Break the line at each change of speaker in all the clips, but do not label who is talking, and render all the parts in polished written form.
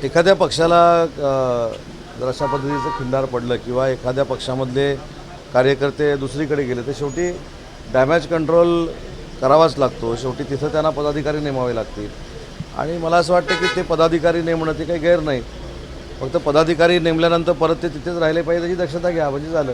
एखाद्या पक्षाला जर अशा पद्धतीचं खिंडार पडलं किंवा एखाद्या पक्षामधले कार्यकर्ते दुसरीकडे गेले तर शेवटी डॅमेज कंट्रोल करावाच लागतो. शेवटी तिथं त्यांना पदाधिकारी नेमावे लागतील आणि मला असं वाटतं की ते पदाधिकारी नेमणं ते काही गैर नाही. फक्त पदाधिकारी नेमल्यानंतर परत ते तिथेच राहिले पाहिजे याची दक्षता घ्या म्हणजे झालं.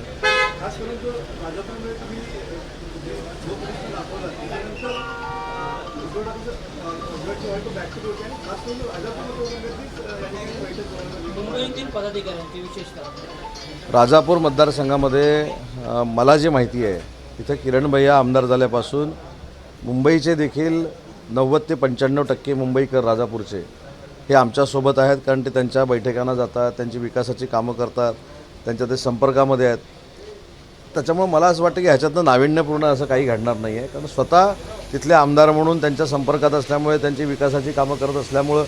मुंबईतील पदाधिकाऱ्यांची विशेषतः
राजापूर मतदारसंघामध्ये मला जे माहिती आहे तिथं किरण भैया आमदार झाल्यापासून मुंबईचे देखील 90 ते 95% मुंबईकर राजापूरचे हे आमच्यासोबत आहेत. कारण ते त्यांच्या बैठकांना जातात, त्यांची विकासाची कामं करतात, त्यांच्या ते संपर्कामध्ये आहेत. त्याच्यामुळे मला असं वाटतं की ह्याच्यातनं नाविन्यपूर्ण असं काही घडणार नाही आहे. कारण स्वतः तिथले आमदार म्हणून त्यांच्या संपर्कात असल्यामुळे, त्यांची विकासाची कामं करत असल्यामुळं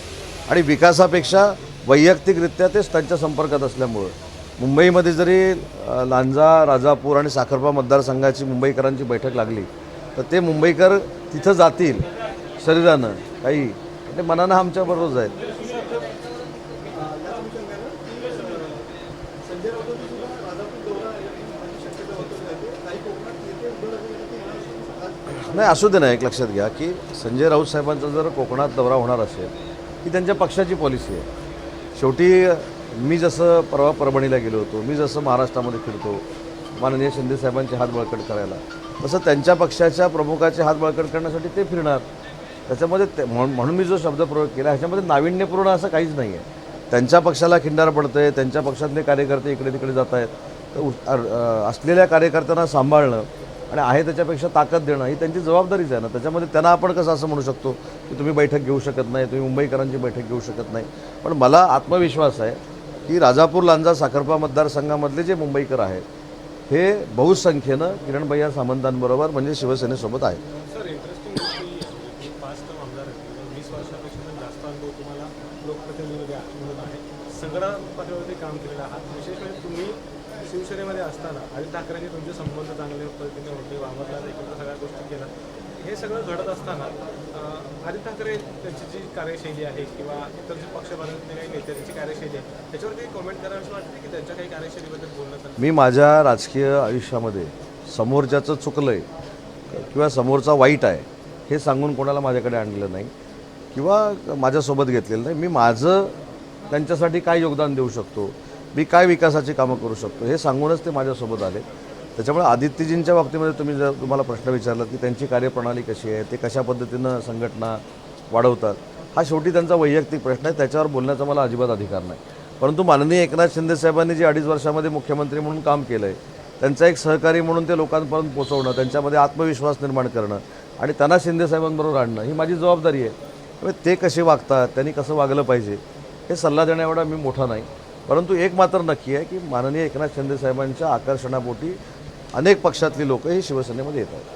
आणि विकासापेक्षा वैयक्तिकरित्या तेच त्यांच्या संपर्कात असल्यामुळं मुंबईमध्ये जरी लांजा, राजापूर आणि साखरपा मतदारसंघाची मुंबईकरांची बैठक लागली तर ते मुंबईकर तिथं जातील शरीरानं काही ते मनानं आमच्याबरोबरच आहेत. नाही असू दे ना. एक लक्षात घ्या की संजय राऊत साहेबांचा जर कोकणात दौरा होणार असेल ही त्यांच्या पक्षाची पॉलिसी आहे. शेवटी मी जसं परवा परभणीला गेलो होतो, मी जसं महाराष्ट्रामध्ये फिरतो माननीय शिंदे साहेबांचे हात बळकट करायला, तसं त्यांच्या पक्षाच्या प्रमुखाचे हात बळकट करण्यासाठी ते फिरणार. त्याच्यामध्ये म्हणून मी जो शब्दप्रयोग केला ह्याच्यामध्ये नाविन्यपूर्ण असं काहीच नाही आहे. त्यांच्या पक्षाला खिंडार पडतं आहे, त्यांच्या पक्षातले कार्यकर्ते इकडे तिकडे जात आहेत, तर असलेल्या कार्यकर्त्यांना सांभाळणं आणि आहे त्याच्यापेक्षा ताकद देणं ही त्यांची जबाबदारीच आहे ना. त्याच्यामध्ये त्यांना आपण कसं असं म्हणू शकतो की तुम्ही बैठक घेऊ शकत नाही, तुम्ही मुंबईकरांची बैठक घेऊ शकत नाही. पण मला आत्मविश्वास आहे की राजापूर, लांजा, साखरपा मतदारसंघामधले जे मुंबईकर आहेत हे बहुसंख्येनं किरण भैया सामंतांबरोबर म्हणजे शिवसेनेसोबत आहेत.
सर इंटरेस्टिंग गोष्टी 5 टर्म आमदार 20 वर्षापेक्षा पण जास्त अनुभव तुम्हाला लोकप्रतिनिधी म्हणून आहे. सगळ्या पातळीवरती काम केलेलं आहात. विशेष म्हणजे तुम्ही शिवसेनेमध्ये असताना आदित्य ठाकरेंचे तुमचे संबंध चांगले पद्धतीने होते, वावरला एकत्र सगळ्या गोष्टी केल्या. हे सगळं घडत असताना आदित्य ठाकरे त्यांची जी कार्यशैली आहे किंवा इतर जे पक्षाबरोबर काही नेत्यांची कार्यशैली आहे त्याच्यावर काही कमेंट करायला असं वाटतं की त्यांच्या काही कार्यशैलीबद्दल बोलणं.
मी माझ्या राजकीय आयुष्यामध्ये समोरच्याचं चुकलं आहे किंवा समोरचा वाईट आहे हे सांगून कोणाला माझ्याकडे आणलेलं नाही किंवा माझ्यासोबत घेतलेलं नाही. मी माझं त्यांच्यासाठी काय योगदान देऊ शकतो, मी काय विकासाची कामं करू शकतो हे सांगूनच ते माझ्यासोबत आले. त्याच्यामुळे आदित्यजींच्या बाबतीमध्ये तुम्ही जर तुम्हाला प्रश्न विचारला की त्यांची कार्यप्रणाली कशी आहे, ते कशा पद्धतीनं संघटना वाढवतात, हा शेवटी त्यांचा वैयक्तिक प्रश्न आहे. त्याच्यावर बोलण्याचा मला अजिबात अधिकार नाही. परंतु माननीय एकनाथ शिंदे साहेबांनी जे 2.5 वर्षामध्ये मुख्यमंत्री म्हणून काम केलं आहे त्यांचा एक सहकारी म्हणून ते लोकांपर्यंत पोहोचवणं, त्यांच्यामध्ये आत्मविश्वास निर्माण करणं आणि त्यांना शिंदे साहेबांबरोबर आणणं ही माझी जबाबदारी आहे. त्यामुळे ते कसे वागतात, त्यांनी कसं वागलं पाहिजे हे सल्ला देण्याएवढा मी मोठा नाही. परंतु एक मात्र नक्की आहे की माननीय एकनाथ शिंदे साहेबांच्या आकर्षणापोटी अनेक पक्षातली लोक ही शिवसेनेमध्ये येत आहेत.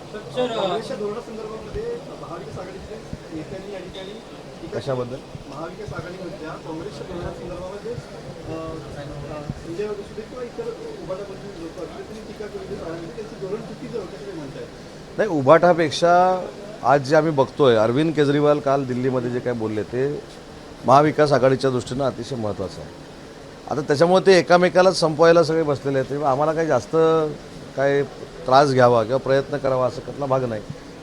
कशाबद्दल?
महाविकास आघाडीमधल्या काँग्रेसच्या धोरणासंदर्भामध्ये संजय राऊत किंवा इतर उभाटामधील लोक असले त्यांनी टीका केली, त्यांचं धोरण चुकीचं होतं असं म्हणतात.
नाही, उभाटापेक्षा आज जे आम्ही बघतोय अरविंद केजरीवाल काल दिल्लीमध्ये जे काय बोलले ते महाविकास आघाडीच्या दृष्टीनं अतिशय महत्त्वाचं आहे. आता त्याच्यामुळे ते एकामेकालाच संपवायला सगळे बसलेले आहेत. तेव्हा आम्हाला काही जास्त काय त्रास घ्यावा किंवा प्रयत्न करावा असं कुठला भाग नाही.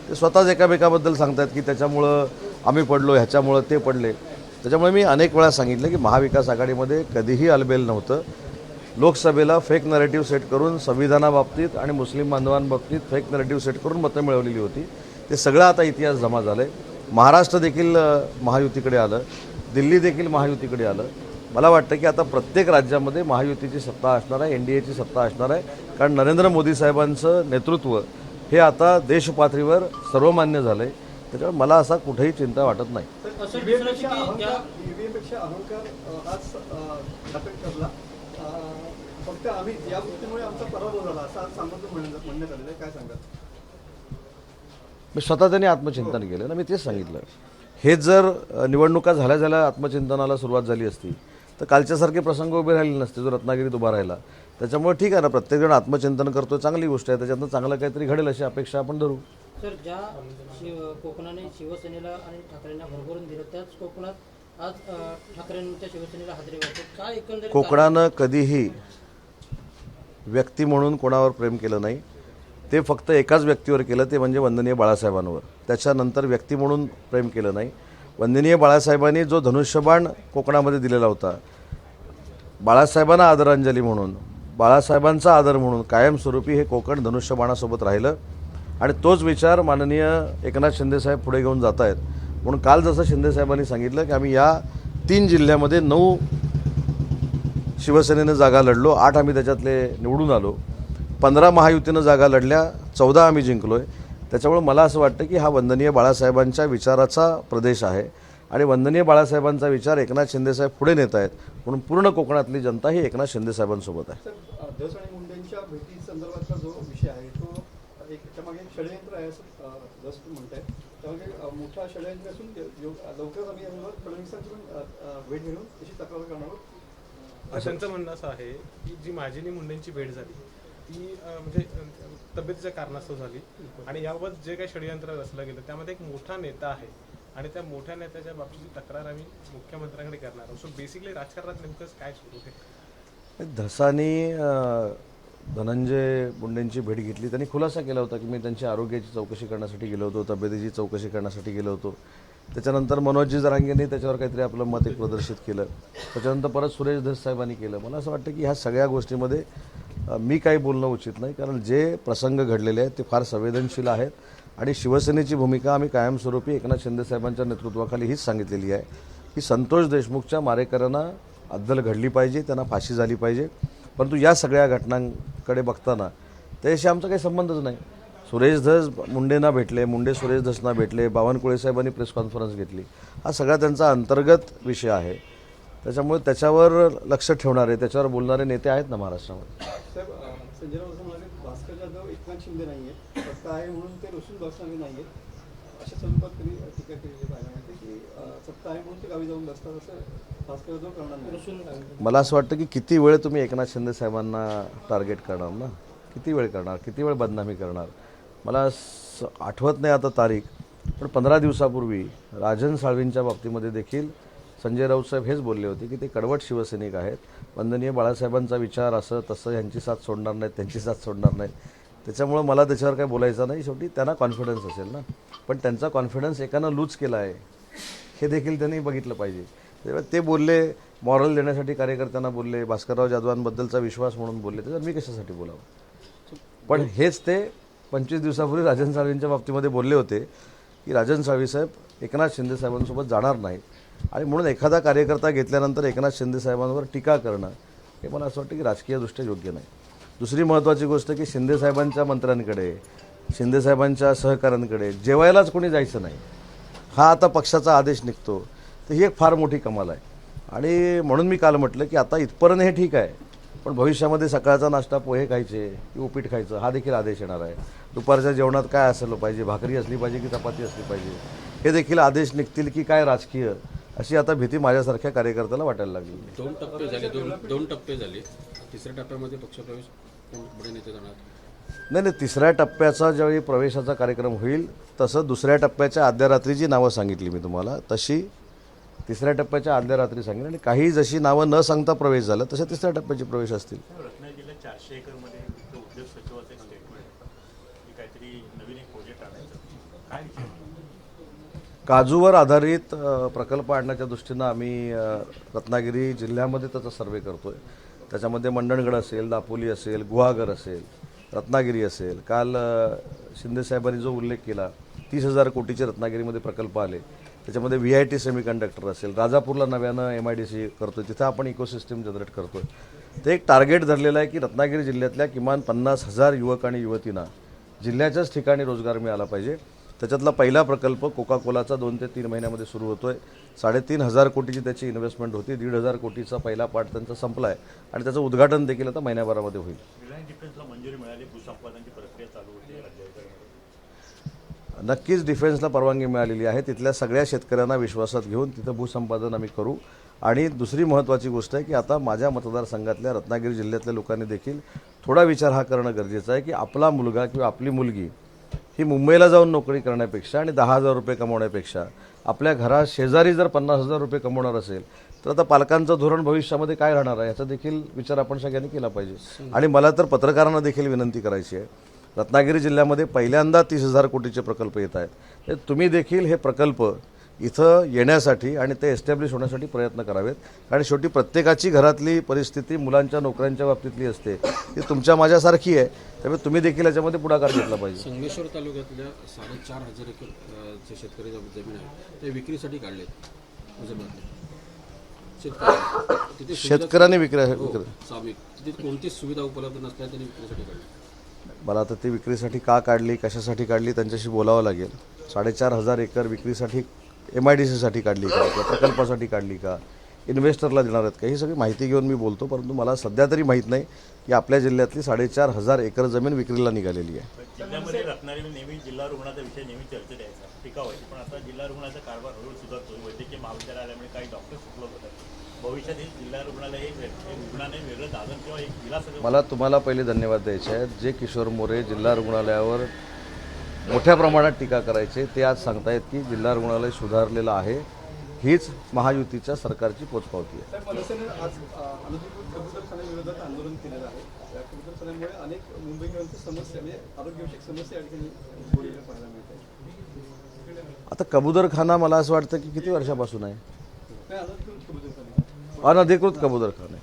ते स्वतःच एकामेकाबद्दल सांगतात की त्याच्यामुळं आम्ही पडलो, ह्याच्यामुळं ते पडले. त्याच्यामुळे मी अनेक वेळा सांगितलं की महाविकास आघाडीमध्ये कधीही अलबेल नव्हतं. लोकसभेला फेक नरेटिव्ह सेट करून संविधानाबाबतीत आणि मुस्लिम बांधवांबाबतीत फेक नरेटिव्ह सेट करून मतं मिळवलेली होती. ते सगळं आता इतिहास जमा झालं आहे. महाराष्ट्र देखील महायुतीकडे आलं, दिल्ली देखील महायुतीकडे आलं. मला वाटतं की आता प्रत्येक राज्यामध्ये महायुतीची सत्ता असणार आहे, NDAची सत्ता असणार आहे. कारण नरेंद्र मोदी साहेबांचं नेतृत्व हे आता देशपातळीवर सर्वमान्य झालं आहे. त्याच्यामुळे मला असा कुठेही चिंता वाटत नाही.
ईव्हीएमपेक्षा अहंकार आज दाखल ठरला. फक्त आम्ही या गोष्टीमुळे आमचा पराभव झाला असं आज सांगतो म्हणण्यात आलेलं आहे. काय सांगा?
मी स्वतः त्यांनी आत्मचिंतन केलं ना. मी तेच सांगितलं, हेच जर निवडणुका झाल्या झाल्या आत्मचिंतनाला सुरुवात झाली असती तर कालच्यासारखे प्रसंग उभे राहिले नसते जो रत्नागिरीत उभा राहिला. त्याच्यामुळे ठीक आहे ना, प्रत्येकजण आत्मचिंतन करतो, चांगली गोष्ट आहे. त्याच्यातनं चांगलं काहीतरी घडेल अशी अपेक्षा आपण धरू.
सर, ज्या कोकणाने शिवसेनेला आणि ठाकरेंना भरभरून दिलं त्याच कोकणात आज ठाकरेंच्या शिवसेनेला हादरे वाटतात काय एकंदरीत
कोकणानं कधीही व्यक्ती म्हणून कोणावर प्रेम केलं नाही. ते फक्त एकाच व्यक्तीवर केलं, ते म्हणजे वंदनीय बाळासाहेबांवर. त्याच्यानंतर व्यक्ती म्हणून प्रेम केलं नाही. वंदनीय बाळासाहेबांनी जो धनुष्यबाण कोकणामध्ये दिलेला होता, बाळासाहेबांना आदरांजली म्हणून, बाळासाहेबांचा आदर म्हणून कायमस्वरूपी हे कोकण धनुष्यबाणासोबत राहिलं. आणि तोच विचार माननीय एकनाथ शिंदेसाहेब पुढे घेऊन जात आहेत. म्हणून काल जसं शिंदेसाहेबांनी सांगितलं की आम्ही या 3 जिल्ह्यामध्ये 9 शिवसेनेनं जागा लढलो, 8 आम्ही त्याच्यातले निवडून आलो, 15 महायुतीनं जागा लढल्या, 14 आम्ही जिंकलो आहे. त्याच्यामुळे मला असं वाटतं की हा वंदनीय बाळासाहेबांच्या विचाराचा प्रदेश आहे आणि वंदनीय बाळासाहेबांचा विचार एकनाथ शिंदेसाहेब पुढे नेत आहेत. म्हणून पूर्ण कोकणातली जनता ही एकनाथ शिंदेसाहेबांसोबत आहे.
सर, धस आणि मुंडेंच्या भेटी संदर्भातला जो विषय आहे तो एक त्यामागे षडयंत्र आहे असं धस म्हणताय. त्यामागे मोठा षडयंत्र असून लवकरच आम्ही यावर फडणवीसांची पण भेट घेऊन तशी तक्रार करणार आहोत.
त्यांचं म्हणणं असं आहे की जी माझी मुंडेंची भेट झाली ती म्हणजे तब्येतीच्या कारणास्तव झाली आणि याबाबत जे काही षडयंत्र रचलं गेलं त्यामध्ये एक मोठा नेता आहे आणि त्या मोठ्या नेत्याच्या बाबतीची तक्रार आम्ही मुख्यमंत्र्यांकडे करणार आहोत. सो बेसिकली राजकारणात नेमकं काय सुरू आहे?
धसानी धनंजय मुंडेंची भेट घेतली. त्यांनी खुलासा केला होता की मी त्यांची आरोग्याची चौकशी करण्यासाठी गेलो होतो, तब्येतीची चौकशी करण्यासाठी गेलो होतो. त्याच्यानंतर मनोजी जरांगेंनी त्याच्यावर काहीतरी आपलं मत एक प्रदर्शित केलं. त्याच्यानंतर परत सुरेश धस साहेबांनी केलं. मला असं वाटतं की ह्या सगळ्या गोष्टीमध्ये मी काही बोलणं उचित नाही, कारण जे प्रसंग घडलेले आहेत ते फार संवेदनशील आहेत आणि शिवसेनेची भूमिका आम्ही कायमस्वरूपी एकनाथ शिंदेसाहेबांच्या नेतृत्वाखाली हीच सांगितलेली आहे की संतोष देशमुखच्या मारेकऱ्यांना अद्दल घडली पाहिजे, त्यांना फाशी झाली पाहिजे. परंतु या सगळ्या घटनांकडे बघताना त्याच्याशी आमचा काही संबंधच नाही. सुरेश धस मुंडेंना भेटले, मुंडे सुरेश धसना भेटले, बावनकुळे साहेबांनी प्रेस कॉन्फरन्स घेतली. हा सगळा त्यांचा अंतर्गत विषय आहे. त्याच्यामुळे त्याच्यावर लक्ष ठेवणारे, त्याच्यावर बोलणारे नेते आहेत ना महाराष्ट्रामध्ये.
साहेब, संजय राऊत असं म्हणाले भास्कर जाधव एकनाथ शिंदे नाही आहेत, फक्त आहे म्हणून ते रुसून बसणारे नाही आहेत, अशा स्वरूपात तरी टीका केलेली पाहायला मिळते की सत्ता आहे म्हणून ते गावी जाऊन बसतात असं भास्कर जाधव करणार नाही.
मला असं वाटतं की किती वेळ तुम्ही एकनाथ शिंदे साहेबांना टार्गेट करणार ना, किती वेळ करणार, किती वेळ बदनामी करणार. मला आठवत नाही आता तारीख, पण 15 दिवसापूर्वी राजन साळवींच्या बाबतीमध्ये देखील संजय राऊत साहेब हेच बोलले होते की ते कडवट शिवसैनिक आहेत, वंदनीय बाळासाहेबांचा विचार असं तसं, यांची साथ सोडणार नाहीत, त्यांची साथ सोडणार नाहीत. त्याच्यामुळं मला त्याच्यावर काही बोलायचं नाही. शेवटी त्यांना कॉन्फिडन्स असेल ना, पण त्यांचा कॉन्फिडन्स एकानं लूज केला आहे हे देखील त्यांनी बघितलं पाहिजे. त्यामुळे ते बोलले, मॉरल देण्यासाठी कार्यकर्त्यांना बोलले, भास्करराव जाधवांबद्दलचा विश्वास म्हणून बोलले, त्याच्यावर मी कशासाठी बोलावं. पण हेच ते 25 दिवसापूर्वी राजन साळवींच्या बाबतीमध्ये बोलले होते की राजन साळवी साहेब एकनाथ शिंदे साहेबांसोबत जाणार नाही. आणि म्हणून एखादा कार्यकर्ता घेतल्यानंतर एकनाथ शिंदे साहेबांवर टीका करणं हे मला असं वाटतं की राजकीयदृष्ट्या योग्य नाही. दुसरी महत्त्वाची गोष्ट की शिंदे साहेबांच्या मंत्र्यांकडे, शिंदे साहेबांच्या सहकाऱ्यांकडे जेवायलाच कोणी जायचं नाही, हा आता पक्षाचा आदेश निघतो, तर ही एक फार मोठी कमाल आहे. आणि म्हणून मी काल म्हटलं की आता इथपर्यंत हे ठीक आहे, पण भविष्यामध्ये सकाळचा नाश्ता पोहे खायचे की उपीट खायचं हा देखील आदेश येणार आहे. दुपारच्या जेवणात काय असलं पाहिजे, भाकरी असली पाहिजे की चपाती असली पाहिजे, हे देखील आदेश निघतील की काय राजकीय, अशी आता भीती माझ्यासारख्या कार्यकर्त्याला वाटायला लागली.
2 टप्पे झाले, दोन टप्पे झाले. तिसऱ्या टप्प्यामध्ये पक्षप्रवेश पुढे नेते जाणार.
नाही, 3ऱ्या टप्प्याचा ज्यावेळी प्रवेशाचा कार्यक्रम होईल तसं 2ऱ्या टप्प्याच्या आदल्या रात्री जी नावं सांगितली मी तुम्हाला, तशी 3ऱ्या टप्प्याच्या आदल्या रात्री सांगेन. आणि काही जशी नावं न सांगता प्रवेश झालं तसे 3ऱ्या टप्प्याचे प्रवेश असतील.
रत्नागिरी जिल्ह्यात 400 एकरमध्ये उद्योग सचिवाचं एक स्टेटमेंट की काहीतरी नवीन एक प्रोजेक्ट आणायचं, काय विचार?
काजूवर आधारित प्रकल्प आणण्याच्या दृष्टीनं आम्ही रत्नागिरी जिल्ह्यामध्ये त्याचा सर्वे करतो आहे. त्याच्यामध्ये मंडणगड असेल, दापोली असेल, गुहागर असेल, रत्नागिरी असेल. काल शिंदेसाहेबांनी जो उल्लेख केला 30,000 कोटीचे रत्नागिरीमध्ये प्रकल्प आले, त्याच्यामध्ये VIT सेमीकंडक्टर असेल, राजापूरला नव्यानं MIDC करतो, तिथं आपण इकोसिस्टम जनरेट करतो आहे. ते एक टार्गेट धरलेलं आहे की रत्नागिरी जिल्ह्यातल्या किमान 50,000 युवक आणि युवतींना जिल्ह्याच्याच ठिकाणी रोजगार मिळाला पाहिजे. त्याच्यातला पहिला प्रकल्प कोका कोलाचा 2 ते 3 महिन्यामध्ये सुरू होतो आहे. 3,500 कोटीची त्याची इन्व्हेस्टमेंट होती. 1,500 कोटीचा पहिला पार्ट त्यांचा संपला आहे आणि त्याचं उद्घाटन देखील आता महिन्याभरामध्ये होईल.
रिलायन्स डिफेन्सला मंजुरी मिळाली, भूसंपादनाची प्रक्रिया चालू होती राज्यामध्ये.
नक्कीच डिफेन्सला परवानगी मिळालेली आहे. तिथल्या सगळ्या शेतकऱ्यांना विश्वासात घेऊन तिथं भूसंपादन आम्ही करू. आणि दुसरी महत्त्वाची गोष्ट आहे की आता माझ्या मतदारसंघातल्या रत्नागिरी जिल्ह्यातल्या लोकांनी देखील थोडा विचार हा करणं गरजेचं आहे की आपला मुलगा किंवा आपली मुलगी ही मुंबईला जाऊन नोकरी करण्यापेक्षा आणि 10,000 रुपये कमवण्यापेक्षा आपल्या घरात शेजारी जर 50,000 रुपये कमवणार असेल तर आता पालकांचं धोरण भविष्यामध्ये काय राहणार आहे याचा देखील विचार आपण सगळ्यांनी केला पाहिजे. आणि मला तर पत्रकारांना देखील विनंती करायची आहे, रत्नागिरी जिल्ह्यामध्ये पहिल्यांदा 30,000 कोटीचे प्रकल्प येत आहेत, तर तुम्ही देखील हे प्रकल्प इथं येण्यासाठी आणि ते एस्टॅब्लिश होण्यासाठी प्रयत्न करावेत. कारण शेवटी प्रत्येकाची घरातली परिस्थिती मुलांच्या नोकऱ्यांच्या बाबतीतली असते, ती तुमच्या माझ्यासारखी आहे. त्यामुळे तुम्ही देखील याच्यामध्ये पुढाकार घेतला पाहिजे.
संगमेश्वर तालुक्यातल्या 4,500 एकर जे शेतकरी जमीन आहे ते विक्रीसाठी काढलेत तिथे
शेतकऱ्यांनी विक्री
सामिक तिथे कोणतीच सुविधा उपलब्ध नसल्या त्यांनी विक्रीसाठी काढली.
मला आता ती विक्रीसाठी का काढली, कशासाठी काढली त्यांच्याशी बोलावं लागेल. 4,500 एकर विक्रीसाठी MIDC काढली का, किंवा प्रकल्पासाठी काढली का, इन्व्हेस्टरला देणार आहेत का, ही सगळी माहिती घेऊन मी बोलतो. परंतु मला सध्या तरी माहीत नाही की आपल्या जिल्ह्यातली 4,500 एकर जमीन विक्रीला निघालेली आहे.
जिल्ह्यामध्ये रत्नागिरी नेहमी जिल्हा रुग्णाचा विषय नेहमी चर्चेत यायचा, टीका व्हायची. पण आता जिल्हा रुग्णाचा कारभार हळूहळू सुधारतो. वैद्यकीय महाविद्यालयामुळे काही डॉक्टर्स उपलब्ध होतात. भविष्यात हे जिल्हा रुग्णालय हे रुग्णाने वेगळं दालन किंवा एक जिल्हा सगळं.
मला तुम्हाला पहिले धन्यवाद द्यायचे आहेत. जे किशोर मोरे जिल्हा रुग्णालयावर मोठ्या प्रमाणात टीका करायचे ते आज सांगतायत की जिल्हा रुग्णालय सुधारलेलं आहे. हीच महायुतीच्या सरकारची पोचपावती आहे.
साहेब, मनसेने आज अनधिकृत कबूतरखान्याविरोधात आंदोलन केलेलं आहे. या कबूतरखान्यामुळे अनेक मुंबईकरांची समस्या म्हणजे आरोग्यविषयक समस्या या ठिकाणी बोललेल्या पाहायला मिळत आहे.
आता कबूतरखाना मला असं वाटतं की किती वर्षापासून आहे
नाही, अनधिकृत कबूतरखाने,
अनधिकृत कबूतरखाने.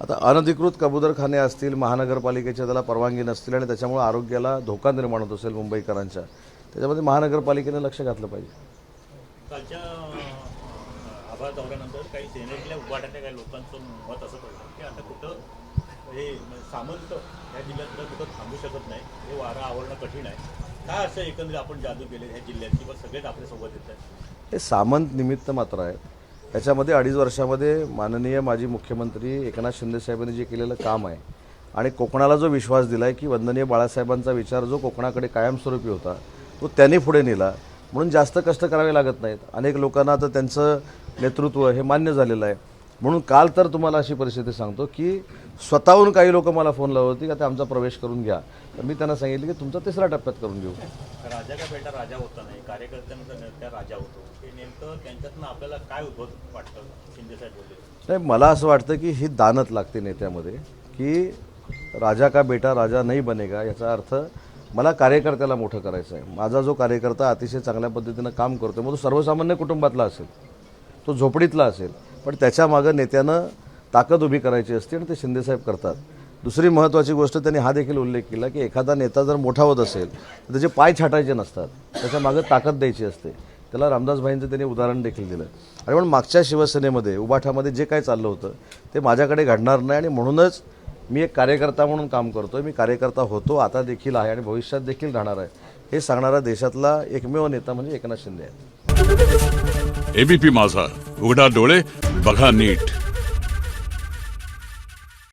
आता अनधिकृत कबूतरखाने असतील, महानगरपालिकेच्या त्याला परवानगी नसतील आणि त्याच्यामुळे आरोग्याला धोका निर्माण होत असेल मुंबईकरांच्या, त्याच्यामध्ये महानगरपालिकेने लक्ष घातलं पाहिजे.
कालच्या आभार दौऱ्यानंतर काही सेनेतल्या उभाट्यातल्या काही लोकांचं मत असं पडलं की आता कुठं हे सामंत या जिल्ह्यात कुठं थांबू शकत नाही, हे वारा आवरणं कठीण आहे. काय असं एकंदरीत आपण जादू केले ह्या जिल्ह्यात किंवा सगळेच आपल्यासोबत येत आहेत?
हे सामंत निमित्त मात्र आहेत. त्याच्यामध्ये 2.5 वर्षामध्ये माननीय माजी मुख्यमंत्री एकनाथ शिंदे साहेबांनी जे केलेलं काम आहे आणि कोकणाला जो विश्वास दिला आहे की वंदनीय बाळासाहेबांचा विचार जो कोकणाकडे कायमस्वरूपी होता तो त्यांनी पुढे नेला, म्हणून जास्त कष्ट करावे लागत नाहीत. अनेक लोकांना तर त्यांचं नेतृत्व हे मान्य झालेलं आहे. म्हणून काल तर तुम्हाला अशी परिस्थिती सांगतो की स्वतःहून काही लोक मला फोन लावत होती की ते आमचा प्रवेश करून घ्या, तर मी त्यांना सांगितलं की तुमचा 3ऱ्या टप्प्यात करून घेऊ.
राजा का बेटा राजा होता नाही, कार्यकर्त्यांचा त्या राजा होतो. हे नेमकं त्यांच्यातनं आपल्याला काय उद्भवत वाटतं? शिंदेसाहेब बोलले
नाही, मला असं वाटतं की ही दानत लागते नेत्यामध्ये की राजा का बेटा राजा नाही बनेगा. याचा अर्थ मला कार्यकर्त्याला मोठं करायचं आहे. माझा जो कार्यकर्ता अतिशय चांगल्या पद्धतीनं काम करतो, मग तो सर्वसामान्य कुटुंबातला असेल, तो झोपडीतला असेल, पण त्याच्या मागं नेत्यानं ताकद उभी करायची असते आणि ते शिंदेसाहेब करतात. दुसरी महत्त्वाची गोष्ट त्यांनी हा देखील उल्लेख केला की एखादा नेता जर मोठा होत असेल तर त्याचे पाय छाटायचे नसतात, त्याच्या मागं ताकद द्यायची असते. त्याला रामदास भाईंचं त्यांनी उदाहरण देखील दिलं. आणि म्हणून मागच्या शिवसेनेमध्ये उबाठामध्ये जे काय चाललं होतं ते माझ्याकडे घडणार नाही आणि म्हणूनच मी एक कार्यकर्ता म्हणून काम करतोय. मी कार्यकर्ता होतो, आता देखील आहे आणि भविष्यात देखील राहणार आहे. हे सांगणारा देशातला एकमेव नेता म्हणजे एकनाथ शिंदे आहे.
ABP माझा, उघडा डोळे बघा नीट.